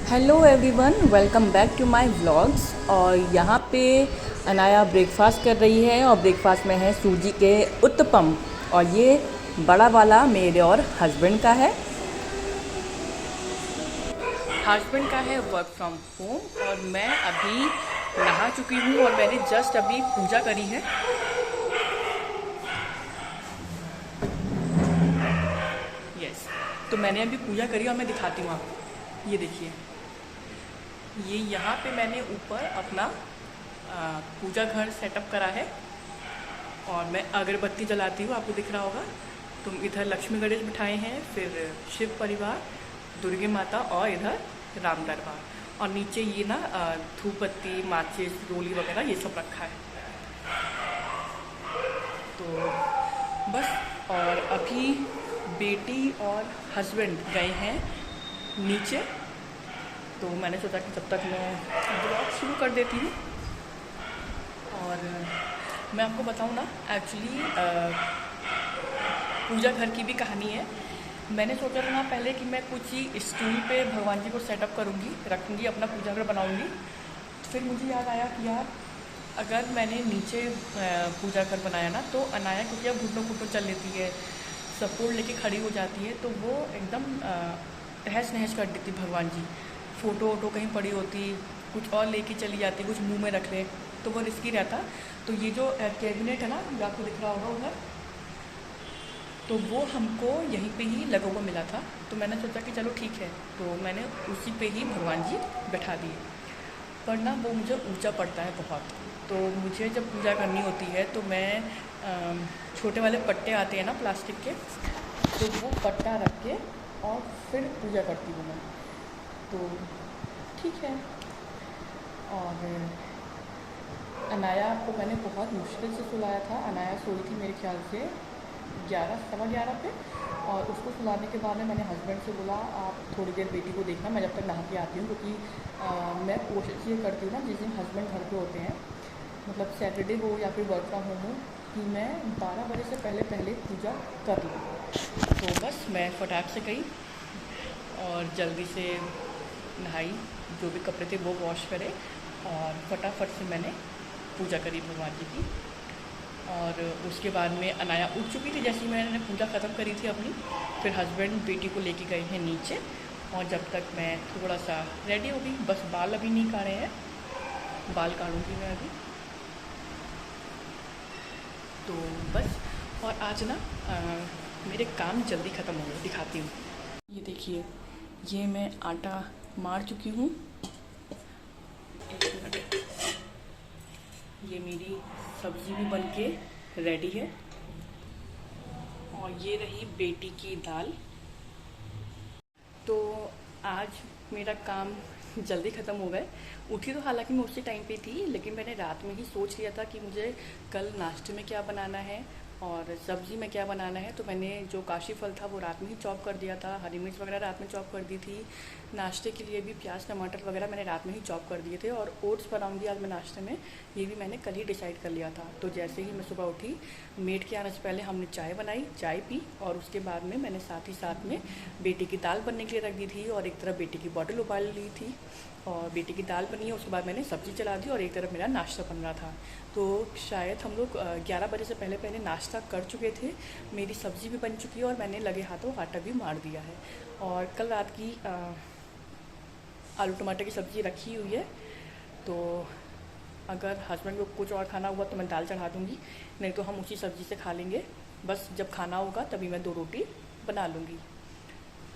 Hello everyone, welcome back to my vlogs. और यहाँ पे अनाया ब्रेकफास्ट कर रही है और ब्रेकफास्ट में है सूजी के उत्तपम। और ये बड़ा वाला मेरे और हस्बैंड का है। हस्बैंड का है वर्क फ्रॉम होम और मैं अभी नहा चुकी हूँ और मैंने जस्ट अभी पूजा करी है। यस, तो मैंने अभी पूजा करी और मैं दिखाती हूँ आपको। ये देखिए, ये यहाँ पे मैंने ऊपर अपना पूजा घर सेटअप करा है और मैं अगरबत्ती जलाती हूँ, आपको दिख रहा होगा। तो इधर लक्ष्मी गणेश बिठाए हैं, फिर शिव परिवार, दुर्गे माता और इधर राम दरबार। और नीचे ये ना धूप बत्ती, माचिस, रोली वगैरह ये सब रखा है। तो बस, और अभी बेटी और हस्बैंड गए हैं नीचे, तो मैंने सोचा कि जब तक मैं ब्लॉग शुरू कर देती हूँ। और मैं आपको बताऊँ ना, एक्चुअली पूजा घर की भी कहानी है। मैंने सोचा था ना पहले कि मैं कुछ ही स्टूल पे भगवान जी को सेटअप करूँगी, रखूँगी, अपना पूजा घर बनाऊँगी। तो फिर मुझे याद आया कि यार, अगर मैंने नीचे पूजा घर बनाया ना, तो अनाया क्योंकि अब घुटनों चल लेती है, सपोर्ट लेके खड़ी हो जाती है, तो वो एकदम तहस नहस कर देती भगवान जी। फ़ोटो वोटो कहीं पड़ी होती, कुछ और लेके चली जाती, कुछ मुंह में रख ले, तो वो रिस्की रहता। तो ये जो कैबिनेट है ना, जो आपको दिख रहा होगा उधर, तो वो हमको यहीं पे ही लगा हुआ मिला था। तो मैंने सोचा कि चलो ठीक है, तो मैंने उसी पे ही भगवान जी बैठा दिए। पर ना वो मुझे ऊंचा पड़ता है बहुत, तो मुझे जब पूजा करनी होती है तो मैं छोटे वाले पट्टे आते हैं ना प्लास्टिक के, तो वो पट्टा रख के और फिर पूजा करती हूँ मैं। तो ठीक है। और अनाया को मैंने बहुत मुश्किल से सुलाया था। अनाया सोई थी मेरे ख्याल से 11, सवा 11 पे, और उसको सुलाने के बाद में मैंने हस्बैंड से बोला, आप थोड़ी देर बेटी को देखना, मैं जब तक नहा के आती हूँ। क्योंकि मैं कोशिश ये करती हूँ ना, जिस दिन हस्बैंड घर पे होते हैं, मतलब सैटरडे हो या फिर वर्क फ्रॉम होम हो, कि मैं 12 बजे से पहले पूजा कर लूँ। तो बस मैं फटाक से गई और जल्दी से नहाई, जो भी कपड़े थे वो वॉश करे, और फटाफट से मैंने पूजा करी भगवान जी की। और उसके बाद में अनाया उठ चुकी थी जैसे ही मैंने पूजा ख़त्म करी थी अपनी। फिर हस्बैंड बेटी को लेके गए हैं नीचे, और जब तक मैं थोड़ा सा रेडी हो गई, बस बाल अभी नहीं काढ़े हैं, बाल काढ़ूँगी मैं अभी। तो बस, और आज ना मेरे काम जल्दी ख़त्म हो गए, दिखाती हूँ। ये देखिए, ये मैं आटा मार चुकी हूँ। ये मेरी सब्ज़ी भी बनके रेडी है, और ये रही बेटी की दाल। तो आज मेरा काम जल्दी ख़त्म हो गए। उठी तो हालांकि मैं उसी टाइम पे थी, लेकिन मैंने रात में ही सोच लिया था कि मुझे कल नाश्ते में क्या बनाना है और सब्ज़ी में क्या बनाना है। तो मैंने जो काशी फल था वो रात में ही चॉप कर दिया था, हरी मिर्च वगैरह रात में चॉप कर दी थी। नाश्ते के लिए भी प्याज टमाटर वगैरह मैंने रात में ही चॉप कर दिए थे। और ओट्स बनाऊंगी आज मैं नाश्ते में, ये भी मैंने कल ही डिसाइड कर लिया था। तो जैसे ही मैं सुबह उठी, मेड के आने से पहले हमने चाय बनाई, चाय पी, और उसके बाद में मैंने साथ ही साथ में बेटी की दाल बनने के लिए रख दी थी, और एक तरफ बेटी की बॉटल उबाल ली थी, और बेटी की दाल बनी है। उसके बाद मैंने सब्ज़ी चला दी, और एक तरफ मेरा नाश्ता बन रहा था। तो शायद हम लोग 11 बजे से पहले नाश्ता कर चुके थे। मेरी सब्ज़ी भी बन चुकी है और मैंने लगे हाथों आटा भी मार दिया है। और कल रात की आलू टमाटर की सब्ज़ी रखी हुई है, तो अगर हस्बैंड को कुछ और खाना हुआ तो मैं दाल चढ़ा दूँगी, नहीं तो हम उसी सब्ज़ी से खा लेंगे। बस जब खाना होगा तभी मैं 2 रोटी बना लूँगी।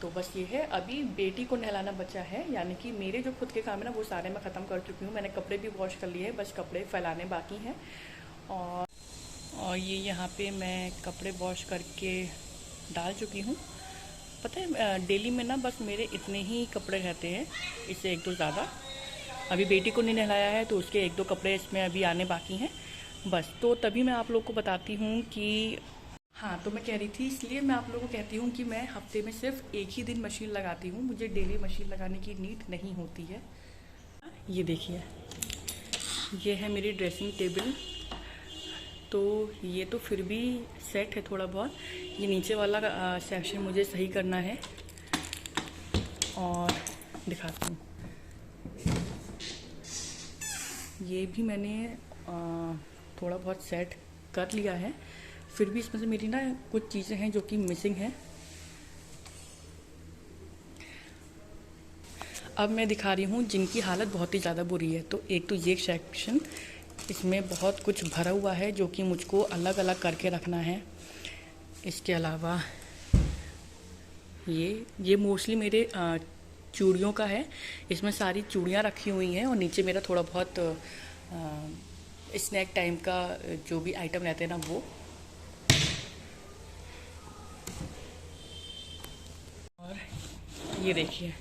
तो बस ये है, अभी बेटी को नहलाना बचा है, यानी कि मेरे जो खुद के काम है ना वो सारे मैं ख़त्म कर चुकी हूँ। मैंने कपड़े भी वॉश कर लिए हैं, बस कपड़े फैलाने बाकी हैं। और ये यहाँ पे मैं कपड़े वॉश करके डाल चुकी हूँ। पता है, डेली में ना बस मेरे इतने ही कपड़े रहते हैं, इससे 1-2 ज़्यादा। अभी बेटी को नहीं नहलाया है तो उसके 1-2 कपड़े इसमें अभी आने बाकी हैं बस। तो तभी मैं आप लोग को बताती हूँ कि हाँ, तो मैं कह रही थी, इसलिए मैं आप लोगों को कहती हूँ कि मैं हफ्ते में सिर्फ एक ही दिन मशीन लगाती हूँ, मुझे डेली मशीन लगाने की नीड नहीं होती है। ये देखिए, ये है मेरी ड्रेसिंग टेबल। तो ये तो फिर भी सेट है थोड़ा बहुत, ये नीचे वाला सेक्शन मुझे सही करना है। और दिखाती हूँ, ये भी मैंने थोड़ा बहुत सेट कर लिया है, फिर भी इसमें से मेरी ना कुछ चीज़ें हैं जो कि मिसिंग हैं। अब मैं दिखा रही हूँ जिनकी हालत बहुत ही ज़्यादा बुरी है। तो एक तो ये सेक्शन, इसमें बहुत कुछ भरा हुआ है जो कि मुझको अलग अलग करके रखना है। इसके अलावा ये मोस्टली मेरे चूड़ियों का है, इसमें सारी चूड़ियाँ रखी हुई हैं और नीचे मेरा थोड़ा बहुत स्नैक टाइम का जो भी आइटम रहते हैं ना वो। और ये देखिए,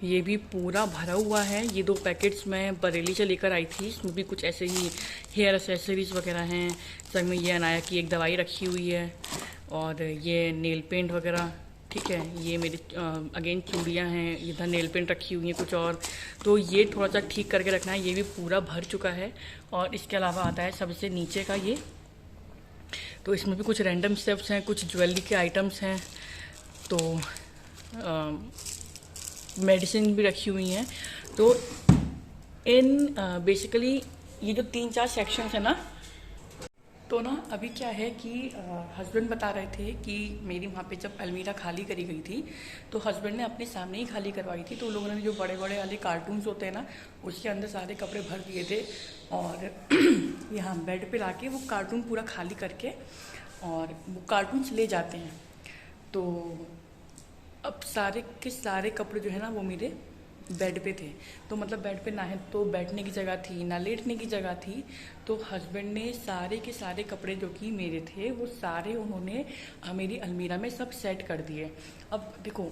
ये भी पूरा भरा हुआ है। ये 2 पैकेट्स मैं बरेली से लेकर आई थी, इसमें भी कुछ ऐसे ही हेयर एक्सेसरीज वगैरह हैं। संग में ये अनाया की एक दवाई रखी हुई है और ये नेल पेंट वगैरह, ठीक है। ये मेरी अगेन चूड़ियाँ हैं, इधर नेल पेंट रखी हुई हैं कुछ और। तो ये थोड़ा सा ठीक करके रखना है। ये भी पूरा भर चुका है। और इसके अलावा आता है सबसे नीचे का ये, तो इसमें भी कुछ रैंडम स्टेप्स हैं, कुछ ज्वेलरी के आइटम्स हैं, तो मेडिसिन भी रखी हुई हैं। तो इन बेसिकली ये जो 3-4 सेक्शंस है ना, तो ना अभी क्या है कि हस्बैंड बता रहे थे कि मेरी वहाँ पे जब अलमीरा खाली करी गई थी तो हस्बैंड ने अपने सामने ही खाली करवाई थी। तो उन लोगों ने जो बड़े बड़े वाले कार्टून्स होते हैं ना, उसके अंदर सारे कपड़े भर दिए थे और यहाँ बेड पे लाके वो कार्टून पूरा खाली करके और वो कार्टून्स ले जाते हैं। तो अब सारे के सारे कपड़े जो है ना वो मेरे बेड पे थे। तो मतलब बेड पे ना है तो बैठने की जगह थी, ना लेटने की जगह थी। तो हस्बैंड ने सारे के सारे कपड़े जो कि मेरे थे वो सारे उन्होंने मेरी अलमीरा में सब सेट कर दिए। अब देखो,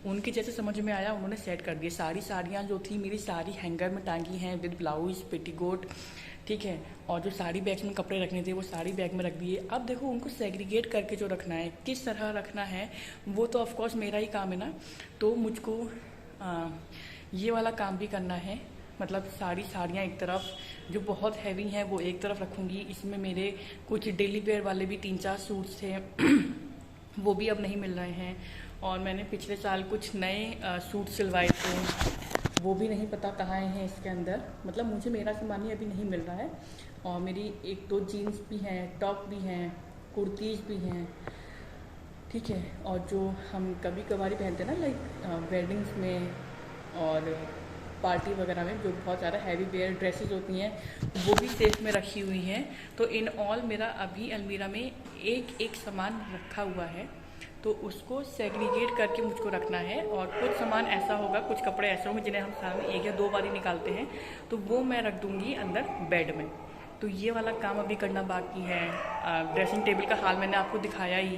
उनके जैसे समझ में आया उन्होंने सेट कर दिए। सारी साड़ियाँ जो थी मेरी सारी हैंगर में टांगी हैं विद ब्लाउज पेटीकोट, ठीक है। और जो साड़ी बैग्स में कपड़े रखने थे वो साड़ी बैग में रख दिए। अब देखो उनको सेग्रीगेट करके जो रखना है, किस तरह रखना है, वो तो ऑफकोर्स मेरा ही काम है ना। तो मुझको ये वाला काम भी करना है। मतलब साड़ियाँ एक तरफ जो बहुत हैवी हैं वो एक तरफ रखूँगी। इसमें मेरे कुछ डेली वेयर वाले भी 3-4 सूट्स थे वो भी अब नहीं मिल रहे हैं। और मैंने पिछले साल कुछ नए सूट सिलवाए थे, वो भी नहीं पता कहाँ हैं इसके अंदर। मतलब मुझे मेरा सामान ही अभी नहीं मिल रहा है। और मेरी 1-2 जीन्स भी हैं, टॉप भी हैं, कुर्तीज़ भी हैं, ठीक है। और जो हम कभी कभार पहनते हैं ना, लाइक वेडिंग्स में और पार्टी वगैरह में, जो बहुत ज़्यादा हैवी वेयर ड्रेसेस होती हैं, वो भी सेफ में रखी हुई हैं। तो इन ऑल मेरा अभी अलमीरा में एक एक सामान रखा हुआ है। तो उसको सेग्रीगेट करके मुझको रखना है। और कुछ सामान ऐसा होगा, कुछ कपड़े ऐसे होंगे जिन्हें हम साल में 1 या 2 बार ही निकालते हैं, तो वो मैं रख दूँगी अंदर बेड में। तो ये वाला काम अभी करना बाकी है। ड्रेसिंग टेबल का हाल मैंने आपको दिखाया ही।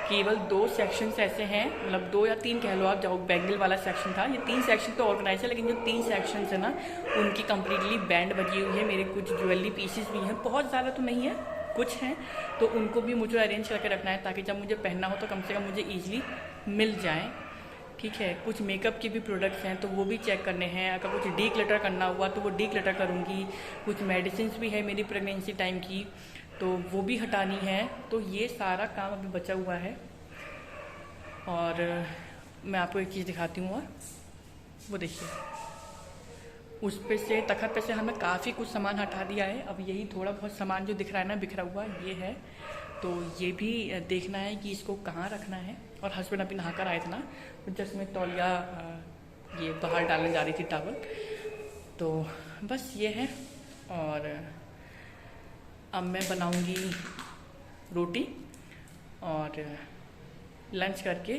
केवल 2 सेक्शंस ऐसे हैं, मतलब 2 या 3 कह लो आप, जाओ बैंगल वाला सेक्शन था। ये 3 सेक्शन तो ऑर्गेनाइज है, लेकिन जो 3 सेक्शंस है ना उनकी कम्प्लीटली बैंड बजी हुई है। मेरे कुछ ज्वेलरी पीसेस भी हैं, बहुत ज़्यादा तो नहीं है, कुछ हैं। तो उनको भी मुझे अरेंज करके रखना है ताकि जब मुझे पहनना हो तो कम से कम मुझे ईजिली मिल जाए, ठीक है। कुछ मेकअप के भी प्रोडक्ट्स हैं तो वो भी चेक करने हैं। अगर कुछ डी क्लटर करना हुआ तो वो डी क्लटर करूँगी। कुछ मेडिसिन भी है मेरी प्रेगनेंसी टाइम की, तो वो भी हटानी है। तो ये सारा काम अभी बचा हुआ है। और मैं आपको एक चीज़ दिखाती हूँ, और वो देखिए, उस पे से तखत पे से हमने काफ़ी कुछ सामान हटा दिया है। अब यही थोड़ा बहुत सामान जो दिख रहा है ना बिखरा हुआ, ये है। तो ये भी देखना है कि इसको कहाँ रखना है। और हस्बैंड अभी नहा कर आए थे ना, तो जस्ट मैं तौलिया ये बाहर डालने जा रही थी, टॉवल। तो बस ये है। और अब मैं बनाऊंगी रोटी और लंच करके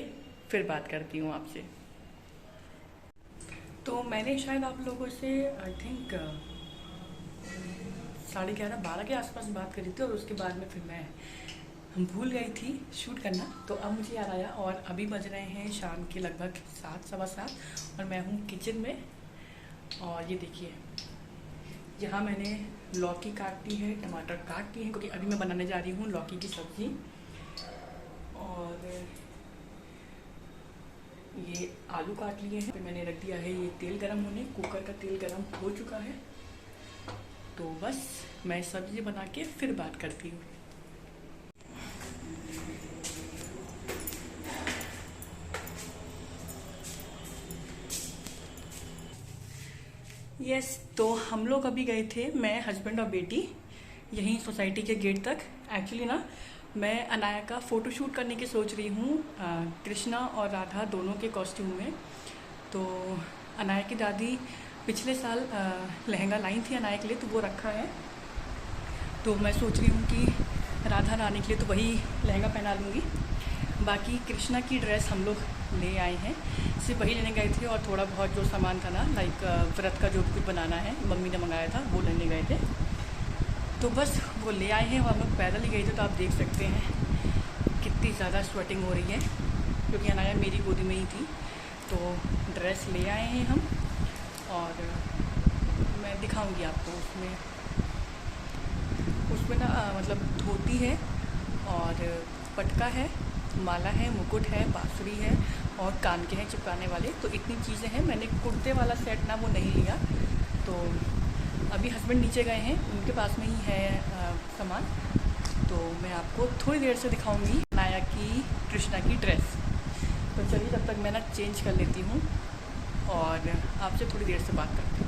फिर बात करती हूँ आपसे। तो मैंने शायद आप लोगों से आई थिंक 11:30-12 के आसपास बात करी थी, और उसके बाद में फिर मैं भूल गई थी शूट करना। तो अब मुझे याद आया, और अभी बज रहे हैं शाम के लगभग 7, सवा 7, और मैं हूँ किचन में। और ये देखिए, यहाँ मैंने लौकी काट ली है, टमाटर काट ली है, क्योंकि अभी मैं बनाने जा रही हूँ लौकी की सब्ज़ी। और ये आलू काट लिए हैं। फिर मैंने रख दिया है ये तेल गरम होने, कुकर का तेल गरम हो चुका है। तो बस मैं सब्ज़ी बना के फिर बात करती हूँ। यस, तो हम लोग अभी गए थे, मैं हस्बैंड और बेटी, यहीं सोसाइटी के गेट तक। एक्चुअली ना मैं अनाया का फ़ोटो शूट करने की सोच रही हूँ, कृष्णा और राधा दोनों के कॉस्ट्यूम में। तो अनाया की दादी पिछले साल लहंगा लाई थी अनाया के लिए, तो वो रखा है। तो मैं सोच रही हूँ कि राधा रानी के लिए तो वही लहंगा पहना लूँगी। बाकी कृष्णा की ड्रेस हम लोग ले आए हैं, सिर्फ वही लेने गए थे, और थोड़ा बहुत जो सामान था ना, लाइक व्रत का जो कुछ बनाना है मम्मी ने मंगाया था वो लेने गए थे। तो बस वो ले आए हैं, और हम लोग पैदल ही गए थे। तो आप देख सकते हैं कितनी ज़्यादा स्वेटिंग हो रही है, क्योंकि अनाया मेरी गोदी में ही थी। तो ड्रेस ले आए हैं हम, और मैं दिखाऊंगी आपको। उसमें ना मतलब धोती है, और पटका है, माला है, मुकुट है, बांसुरी है, और कान के हैं चिपकाने वाले। तो इतनी चीज़ें हैं। मैंने कुर्ते वाला सेट ना वो नहीं लिया। तो अभी हस्बैंड नीचे गए हैं, उनके पास में ही है सामान। तो मैं आपको थोड़ी देर से दिखाऊंगी नाया की, कृष्णा की ड्रेस। तो चलिए, तब तक मैं ना चेंज कर लेती हूँ, और आपसे थोड़ी देर से बात करती हूँ।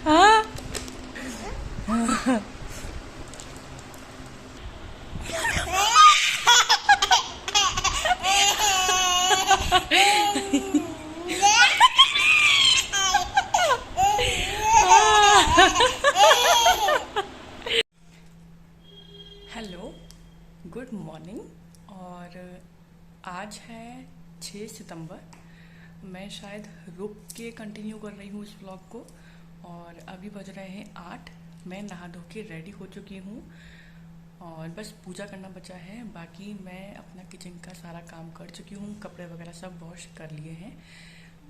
हाँ, हेलो, गुड मॉर्निंग। और आज है 6 सितंबर। मैं शायद रुक के कंटिन्यू कर रही हूँ इस व्लॉग को, और अभी बज रहे हैं 8। मैं नहा धो के रेडी हो चुकी हूँ, और बस पूजा करना बचा है। बाकी मैं अपना किचन का सारा काम कर चुकी हूँ, कपड़े वगैरह सब वॉश कर लिए हैं।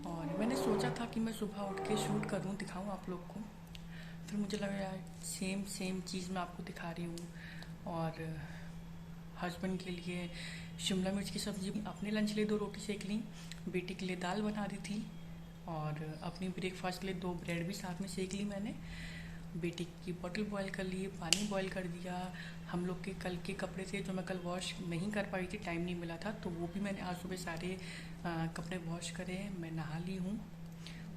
और मैंने सोचा था कि मैं सुबह उठ के शूट करूँ, दिखाऊँ आप लोग को। फिर मुझे लगा यार सेम चीज़ मैं आपको दिखा रही हूँ। और हस्बैंड के लिए शिमला मिर्च की सब्ज़ी, अपने लंच के लिए 2 रोटी सेक ली, बेटी के लिए दाल बना दी थी, और अपनी ब्रेकफास्ट के लिए 2 ब्रेड भी साथ में सेक ली मैंने। बेटी की बॉटल बॉयल कर ली, पानी बॉयल कर दिया। हम लोग के कल के कपड़े थे जो मैं कल वॉश नहीं कर पाई थी, टाइम नहीं मिला था, तो वो भी मैंने आज सुबह सारे कपड़े वॉश करे। मैं नहा ली हूँ,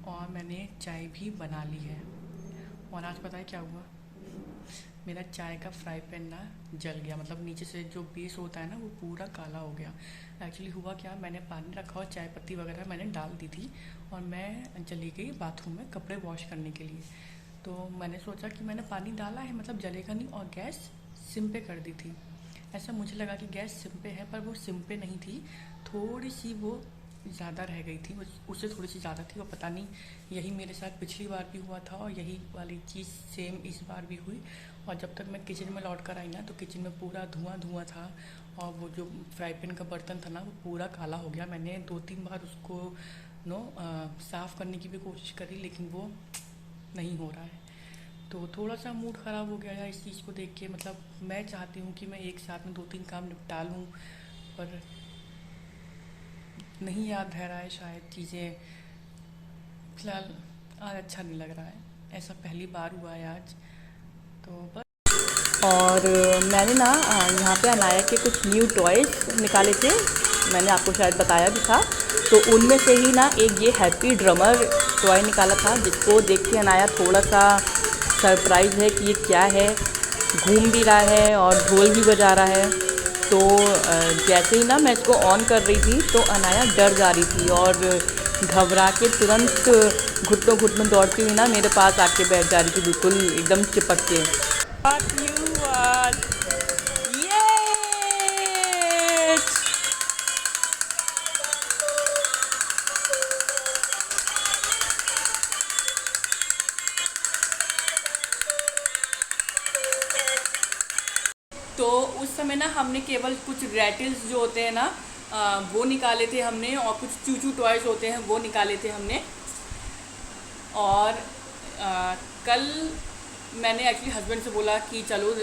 और मैंने चाय भी बना ली है। और आज पता है क्या हुआ, मेरा चाय का फ्राई पैन ना जल गया। मतलब नीचे से जो बेस होता है ना, वो पूरा काला हो गया। एक्चुअली हुआ क्या, मैंने पानी रखा और चाय पत्ती वगैरह मैंने डाल दी थी, और मैं चली गई बाथरूम में कपड़े वॉश करने के लिए। तो मैंने सोचा कि मैंने पानी डाला है, मतलब जलेगा नहीं, और गैस सिम पे कर दी थी। ऐसा मुझे लगा कि गैस सिम पे है, पर वो सिम पे नहीं थी, थोड़ी सी वो ज़्यादा रह गई थी, उससे थोड़ी सी ज़्यादा थी। और पता नहीं, यही मेरे साथ पिछली बार भी हुआ था, और यही वाली चीज़ सेम इस बार भी हुई। और जब तक मैं किचन में लौट कर आई ना, तो किचन में पूरा धुआं था, और वो जो फ्राई पैन का बर्तन था ना, वो पूरा काला हो गया। मैंने 2-3 बार उसको साफ़ करने की भी कोशिश करी, लेकिन वो नहीं हो रहा है। तो थोड़ा सा मूड ख़राब हो गया यार इस चीज़ को देख के। मतलब मैं चाहती हूँ कि मैं एक साथ में 2-3 काम निपटा लूँ, पर नहीं याद रह रहा है शायद चीज़ें। फिलहाल आज अच्छा नहीं लग रहा है, ऐसा पहली बार हुआ है आज। तो बस। और मैंने ना यहाँ पे अनाया के कुछ न्यू टॉयज़ निकाले थे, मैंने आपको शायद बताया भी था। तो उनमें से ही ना एक ये हैप्पी ड्रमर टॉय निकाला था, जिसको देख के अनाया थोड़ा सा सरप्राइज़ है कि ये क्या है। घूम भी रहा है और ढोल भी बजा रहा है। तो जैसे ही ना मैं इसको ऑन कर रही थी, तो अनाया डर जा रही थी, और घबरा के तुरंत घुटनों दौड़ती हुई ना मेरे पास आके बैठ जा रही थी, बिल्कुल एकदम चिपक के। तो उस समय ना हमने केवल कुछ रैटल्स जो होते हैं ना, वो निकाले थे हमने, और कुछ चूचू टॉयज होते हैं वो निकाले थे हमने। और कल मैंने एक्चुअली हस्बैंड से बोला कि चलो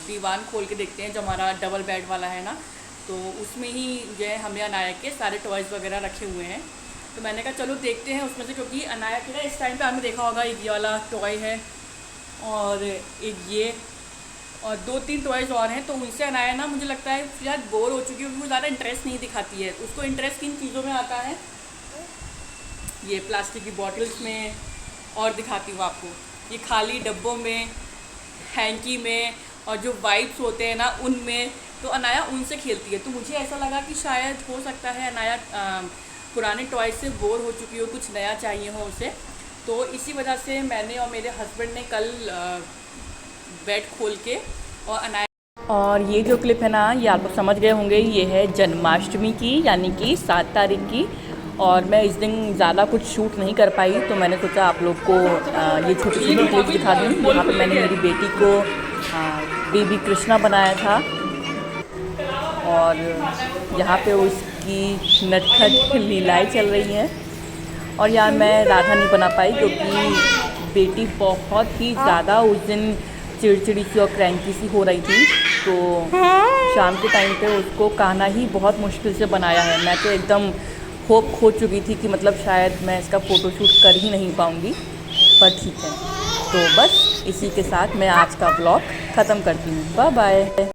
दीवान खोल के देखते हैं, जो हमारा डबल बेड वाला है ना, तो उसमें ही जो है हमने अनाया के सारे टॉयज़ वगैरह रखे हुए हैं। तो मैंने कहा चलो देखते हैं उसमें से, क्योंकि अनाया के ना इस टाइम पे आपने देखा होगा एक ये वाला टॉय है, और एक ये और 2-3 टॉयज़ और हैं, तो उनसे अनाया ना मुझे लगता है शायद बोर हो चुकी है, क्योंकि वो ज़्यादा इंटरेस्ट नहीं दिखाती है। उसको इंटरेस्ट किन चीज़ों में आता है, ये प्लास्टिक की बॉटल्स में, और दिखाती हूँ आपको, ये खाली डब्बों में, हैंकी में, और जो वाइप्स होते हैं ना उनमें, तो अनाया उनसे खेलती है। तो मुझे ऐसा लगा कि शायद हो सकता है अनाया पुराने टॉय से बोर हो चुकी हो, कुछ नया चाहिए हो उसे। तो इसी वजह से मैंने और मेरे हस्बैंड ने कल बेड खोल के और अनाया। और ये जो क्लिप है ना, ये आप लोग समझ गए होंगे, ये है जन्माष्टमी की, यानी कि 7 तारीख की। और मैं इस दिन ज़्यादा कुछ शूट नहीं कर पाई, तो मैंने सोचा आप लोग को ये छोटी छोटी क्लिप दिखा दूँ। यहाँ पे मैंने मेरी बेटी को बेबी कृष्णा बनाया था, और यहाँ पे उसकी नटखट लीलाएँ चल रही हैं। और यार मैं राधा नहीं बना पाई, क्योंकि बेटी बहुत ही ज़्यादा उस दिन चिड़चिड़ी सी और क्रैंकी सी हो रही थी, तो शाम के टाइम पे उसको कहना ही बहुत मुश्किल से बनाया है। मैं तो एकदम होप खो चुकी थी कि मतलब शायद मैं इसका फ़ोटोशूट कर ही नहीं पाऊँगी, पर ठीक है। तो बस इसी के साथ मैं आज का व्लॉग ख़त्म करती हूँ। Bye bye.